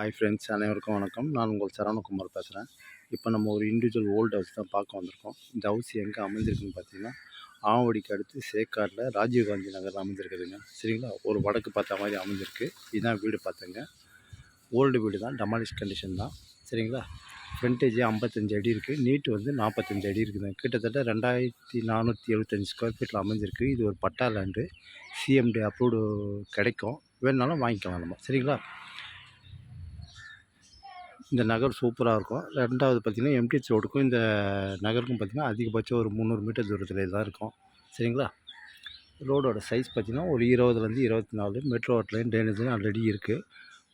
Hi friends, அனைவருக்கும் வணக்கம். நான் உங்கள் சரவணகுமார் பேசுகிறேன். இப்போ நம்ம ஒரு இண்டிவிஜுவல் ஓல்டு ஹவுஸ் தான் பார்க்க வந்திருக்கோம். இந்த ஹவுஸ் எங்கே அமைஞ்சிருக்குன்னு பார்த்தீங்கன்னா, ஆவடிக்கு அடுத்து சேக்காட்டில் ராஜீவ்காந்தி நகரில் அமைஞ்சிருக்குதுங்க. சரிங்களா, ஒரு வடக்கு பார்த்த மாதிரி அமைஞ்சிருக்கு. இதுதான் வீடு பார்த்துங்க. ஓல்டு வீடு தான், டெமாலிஷ் கண்டிஷன் தான். சரிங்களா, ஃப்ரண்டேஜ் 55 அடி இருக்குது, நீட்டு வந்து 45 அடி இருக்குதுங்க. கிட்டத்தட்ட 2475 ஸ்கொயர் ஃபீட்டில் அமைஞ்சிருக்கு. இது ஒரு பட்டா லேண்டு, சிஎம்டி அப்ரூவ்டு கிடைக்கும். வேணுனாலும் வாங்கிக்கலாம் நம்ம. சரிங்களா, இந்த நகர் சூப்பராக இருக்கும். ரெண்டாவது பார்த்திங்கன்னா, எம்டிஹெச் ரோடுக்கும் இந்த நகருக்கும் பார்த்திங்கன்னா அதிகபட்சம் ஒரு 300 மீட்டர் தூரத்தில் தான் இருக்கும். சரிங்களா, ரோடோட சைஸ் பார்த்திங்கன்னா ஒரு 20லேருந்து 24. மெட்ரோ வாட்டர்லையும் ட்ரைனேஜ்லையும் ஆல்ரெடி இருக்குது.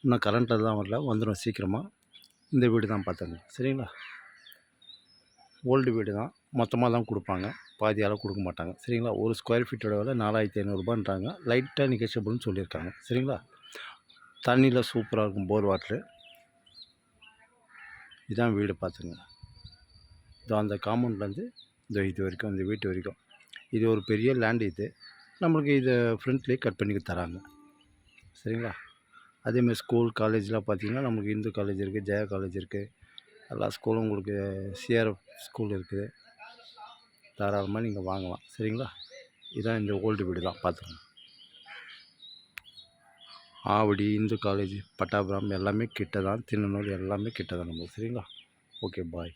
இன்னும் கரண்ட்டில் தான் வரல, வந்துடும் சீக்கிரமாக. இந்த வீடு தான் பார்த்துங்க. சரிங்களா, ஓல்டு வீடு தான், மொத்தமாக தான் கொடுப்பாங்க, பாதியால் கொடுக்க மாட்டாங்க. சரிங்களா, ஒரு ஸ்கொயர் ஃபீட்டோட விலை 4500 லைட்டாக நெகோஷியபிள்னு சொல்லியிருக்காங்க. சரிங்களா, தண்ணியில் சூப்பராக இருக்கும், போர் வாட்ரு. இதான் வீடு பார்த்துங்க. இதோ அந்த காம்பவுண்ட்லேருந்து இது வரைக்கும், இந்த வீட்டு வரைக்கும் இது ஒரு பெரிய லேண்டு. இது நம்மளுக்கு இதை ஃப்ரண்ட்லேயே கட் பண்ணி தராங்க. சரிங்களா, அதேமாதிரி ஸ்கூல் காலேஜ்லாம் பார்த்திங்கன்னா நமக்கு இந்து காலேஜ் இருக்குது, ஜெயா காலேஜ் இருக்குது, எல்லா ஸ்கூலும் உங்களுக்கு சிஆர்எஃப் ஸ்கூல் இருக்குது. தாராளமாக நீங்கள் வாங்கலாம். சரிங்களா, இதான் இந்த ஓல்டு வீடு தான் பார்த்துங்க. ஆவடி, இந்து காலேஜ், பட்டாபுரம் எல்லாமே கிட்ட தான், திண்ணனூர் எல்லாமே கிட்ட தான் நம்மளுக்கு. சரிங்களா, ஓகே, பாய்.